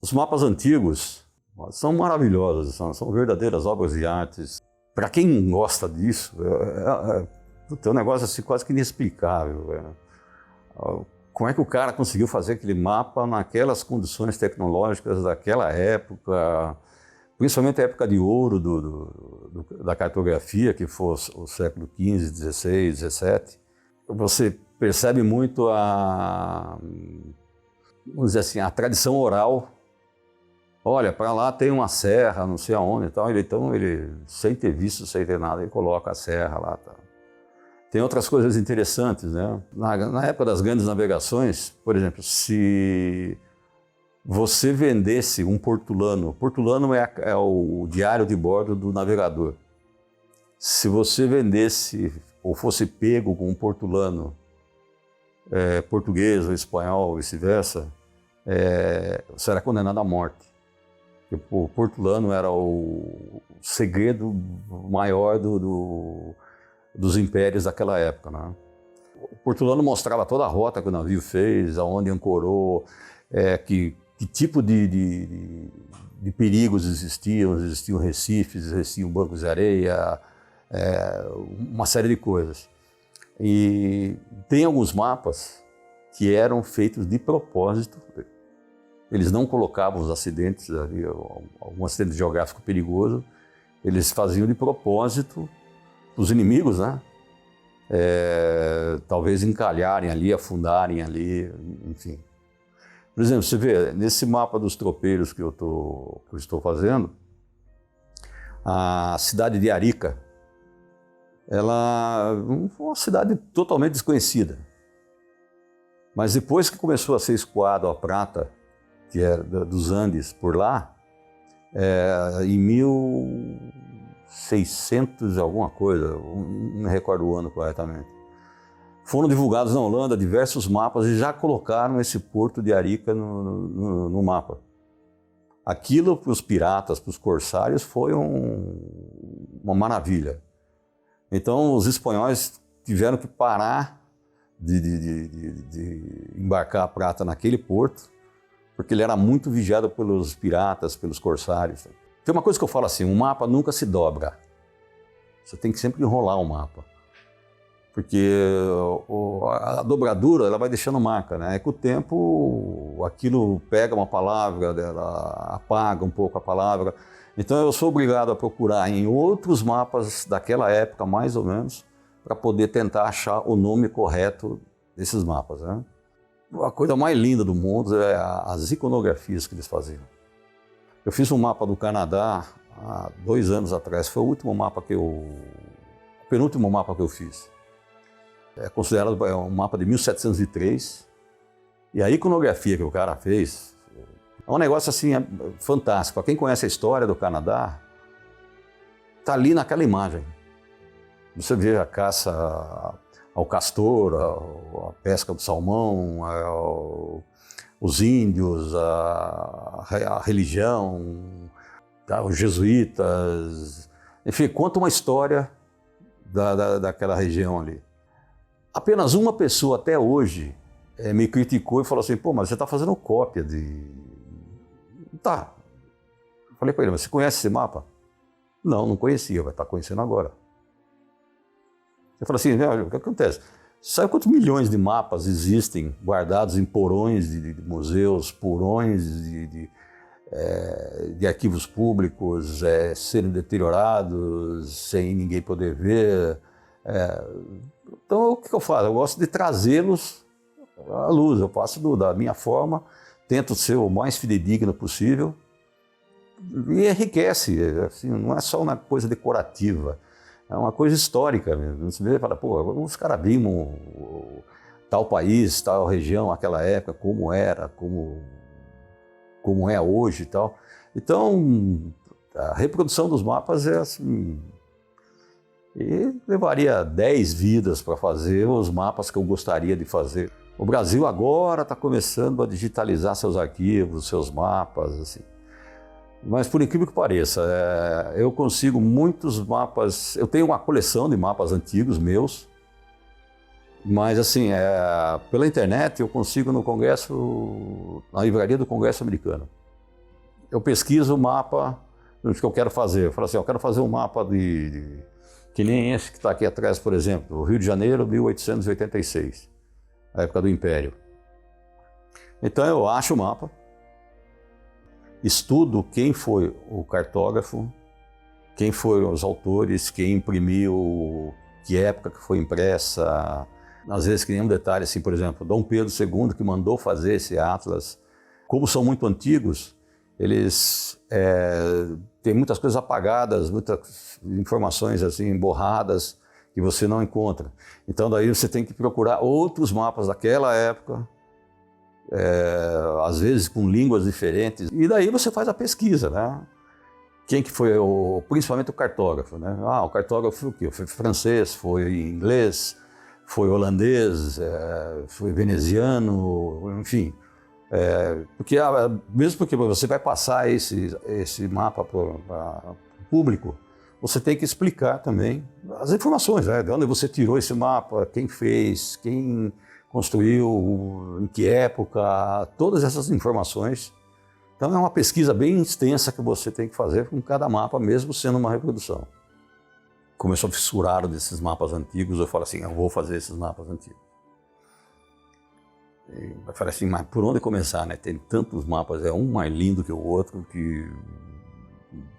Os mapas antigos são maravilhosos, são verdadeiras obras de artes. Para quem gosta disso, é um negócio assim, quase que inexplicável. Como é que o cara conseguiu fazer aquele mapa naquelas condições tecnológicas daquela época, principalmente a época de ouro da cartografia, que foi o século XV, XVI, XVII. Você percebe muito vamos dizer assim, a tradição oral. Olha, para lá tem uma serra, não sei aonde e tal. Então ele, sem ter visto, sem ter nada, ele coloca a serra lá. Tá. Tem outras coisas interessantes, né? Na época das grandes navegações, por exemplo, se você vendesse um portulano, portulano é o diário de bordo do navegador. Se você vendesse ou fosse pego com um portulano português ou espanhol, vice-versa, você era condenado à morte. O portulano era o segredo maior dos impérios daquela época, né? O portulano mostrava toda a rota que o navio fez, aonde ancorou, que tipo de perigos existiam recifes, existiam bancos de areia, uma série de coisas. E tem alguns mapas que eram feitos de propósito. Eles não colocavam os acidentes ali, algum acidente geográfico perigoso, eles faziam de propósito os inimigos, né? Talvez encalharem ali, afundarem ali, enfim. Por exemplo, você vê, nesse mapa dos tropeiros que eu estou fazendo, a cidade de Arica, ela foi uma cidade totalmente desconhecida. Mas depois que começou a ser escoado a prata, que é dos Andes por lá, em 1600 alguma coisa, não me recordo o ano corretamente, foram divulgados na Holanda diversos mapas e já colocaram esse porto de Arica no mapa. Aquilo para os piratas, para os corsários, foi uma maravilha. Então os espanhóis tiveram que parar de embarcar a prata naquele porto, porque ele era muito vigiado pelos piratas, pelos corsários. Tem uma coisa que eu falo assim, um mapa nunca se dobra. Você tem que sempre enrolar o mapa. Porque a dobradura ela vai deixando marca, né? Com o tempo, aquilo pega uma palavra, ela apaga um pouco a palavra. Então eu sou obrigado a procurar em outros mapas daquela época, mais ou menos, para poder tentar achar o nome correto desses mapas, né? A coisa mais linda do mundo é as iconografias que eles faziam. Eu fiz um mapa do Canadá há 2 anos atrás, foi o último mapa o penúltimo mapa que eu fiz. É considerado um mapa de 1703, e a iconografia que o cara fez é um negócio assim fantástico. Para quem conhece a história do Canadá, está ali naquela imagem. Você vê a caça ao castor, a pesca do salmão, os índios, a religião, os jesuítas, enfim, conta uma história daquela região ali. Apenas uma pessoa até hoje me criticou e falou assim, pô, mas você está fazendo cópia de... Tá. Eu falei para ele, mas você conhece esse mapa? Não conhecia, vai estar conhecendo agora. Eu falei assim, o que acontece? Você sabe quantos milhões de mapas existem guardados em porões de museus, porões de arquivos públicos, serem deteriorados, sem ninguém poder ver? Então, o que eu faço? Eu gosto de trazê-los à luz. Eu faço da minha forma, tento ser o mais fidedigno possível e enriquece. Assim, não é só uma coisa decorativa, é uma coisa histórica mesmo. Você vê e fala, pô, os caras viram tal país, tal região, aquela época, como era, como é hoje e tal. Então, a reprodução dos mapas é assim... E levaria 10 vidas para fazer os mapas que eu gostaria de fazer. O Brasil agora está começando a digitalizar seus arquivos, seus mapas, assim. Mas por incrível que pareça, eu consigo muitos mapas, eu tenho uma coleção de mapas antigos meus, mas assim, pela internet eu consigo no Congresso, na livraria do Congresso Americano. eu pesquiso o mapa do que eu quero fazer. Eu falo assim, eu quero fazer um mapa que nem esse que está aqui atrás, por exemplo, o Rio de Janeiro, 1886, a época do Império. Então eu acho o mapa, estudo quem foi o cartógrafo, quem foram os autores, quem imprimiu, que época que foi impressa. Às vezes que nem um detalhe assim, por exemplo, Dom Pedro II que mandou fazer esse atlas. Como são muito antigos, eles têm muitas coisas apagadas, muitas informações assim borradas que você não encontra. Então daí você tem que procurar outros mapas daquela época, às vezes com línguas diferentes, e daí você faz a pesquisa, né? Quem que foi, principalmente o cartógrafo, né? O cartógrafo foi o quê? Foi francês, foi inglês, foi holandês, foi veneziano, enfim. Mesmo porque você vai passar esse mapa para o público, você tem que explicar também as informações, né? De onde você tirou esse mapa, quem fez, quem construiu, em que época, todas essas informações. Então é uma pesquisa bem extensa que você tem que fazer com cada mapa, mesmo sendo uma reprodução. Como eu sou fissurado desses mapas antigos, eu falo assim, eu vou fazer esses mapas antigos. E vai falar assim, mas por onde começar, né? Tem tantos mapas, é um mais lindo que o outro, que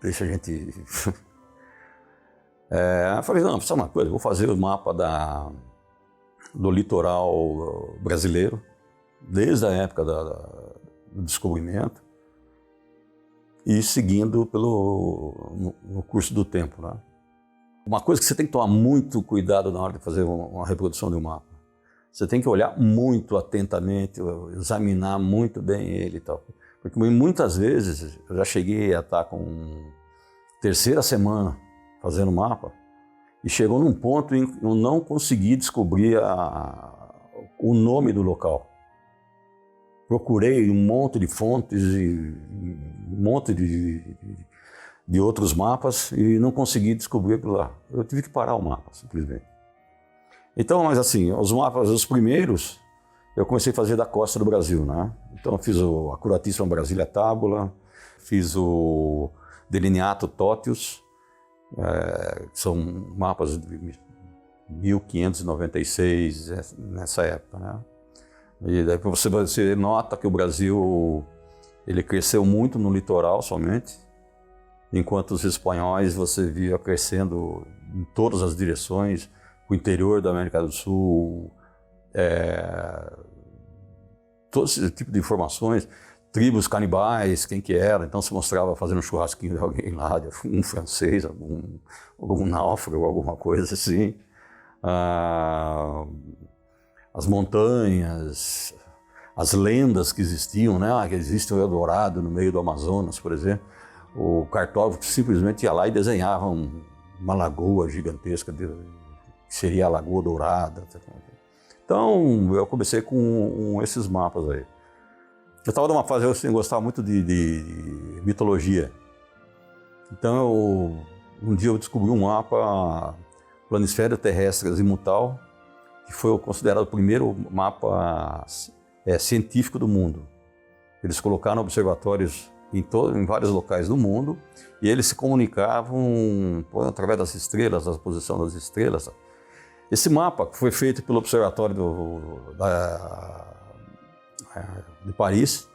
deixa a gente... Eu falei, não, precisa uma coisa, eu vou fazer o mapa do litoral brasileiro, desde a época do descobrimento, e seguindo no curso do tempo, né? Uma coisa que você tem que tomar muito cuidado na hora de fazer uma reprodução de um mapa. Você tem que olhar muito atentamente, examinar muito bem ele e tal. Porque muitas vezes eu já cheguei a estar com terceira semana fazendo mapa e chegou num ponto em que eu não consegui descobrir o nome do local. Procurei um monte de fontes e um monte de outros mapas e não consegui descobrir aquilo lá. Eu tive que parar o mapa, simplesmente. Então, mas assim, os mapas, os primeiros, eu comecei a fazer da costa do Brasil, né? Então eu fiz a Acuratíssima Brasília Tábula, fiz o Delineato Totius, que são mapas de 1596, nessa época, né? E daí você nota que o Brasil ele cresceu muito no litoral somente, enquanto os espanhóis você via crescendo em todas as direções, o interior da América do Sul, todo esse tipo de informações, tribos canibais, quem que era, então se mostrava fazendo um churrasquinho de alguém lá, um francês, algum náufrago, alguma coisa assim. As montanhas, as lendas que existiam, né? Que existe o Eldorado no meio do Amazonas, por exemplo. O cartógrafo simplesmente ia lá e desenhava uma lagoa gigantesca, que seria a Lagoa Dourada. Então, eu comecei com esses mapas aí. Eu estava numa fase, eu gostava muito de mitologia. Então, um dia eu descobri um mapa, Planisfério Terrestre Azimutal, que foi considerado o primeiro mapa científico do mundo. Eles colocaram observatórios em vários locais do mundo e eles se comunicavam através das estrelas, da posição das estrelas. Esse mapa foi feito pelo Observatório de Paris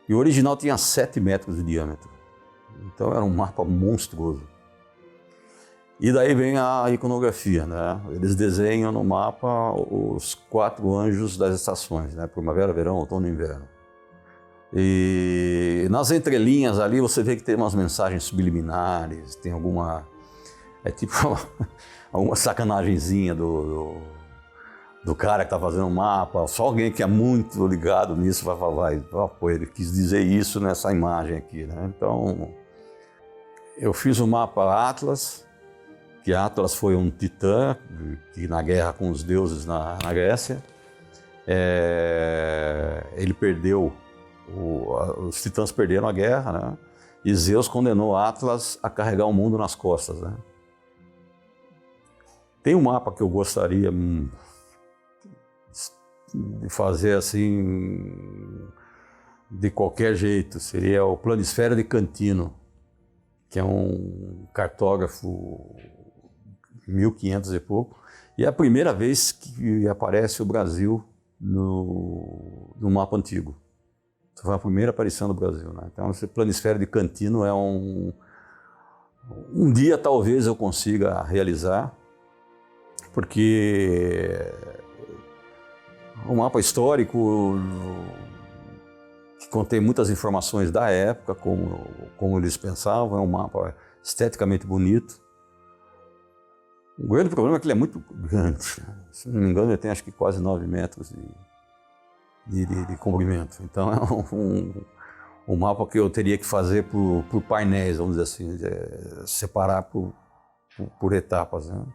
e o original tinha 7 metros de diâmetro. Então era um mapa monstruoso. E daí vem a iconografia, né? Eles desenham no mapa os 4 anjos das estações, né? Primavera, verão, outono e inverno. E nas entrelinhas ali você vê que tem umas mensagens subliminares, tem alguma... tipo alguma sacanagemzinha do cara que está fazendo o mapa. Só alguém que é muito ligado nisso vai falar, pô, ele quis dizer isso nessa imagem aqui, né? Então, eu fiz o mapa Atlas, que Atlas foi um titã que na guerra com os deuses na Grécia, ele perdeu, os titãs perderam a guerra, né? E Zeus condenou Atlas a carregar o mundo nas costas, né? Tem um mapa que eu gostaria de fazer assim, de qualquer jeito, seria o Planisfério de Cantino, que é um cartógrafo de 1500 e pouco, e é a primeira vez que aparece o Brasil no mapa antigo. Foi a primeira aparição do Brasil, né? Então, esse Planisfério de Cantino é um dia talvez eu consiga realizar, porque um mapa histórico que contém muitas informações da época, como eles pensavam, é um mapa esteticamente bonito. O grande problema é que ele é muito grande. Se não me engano, ele tem acho que quase 9 metros de comprimento. Então é um mapa que eu teria que fazer por painéis, vamos dizer assim, separar por etapas, né?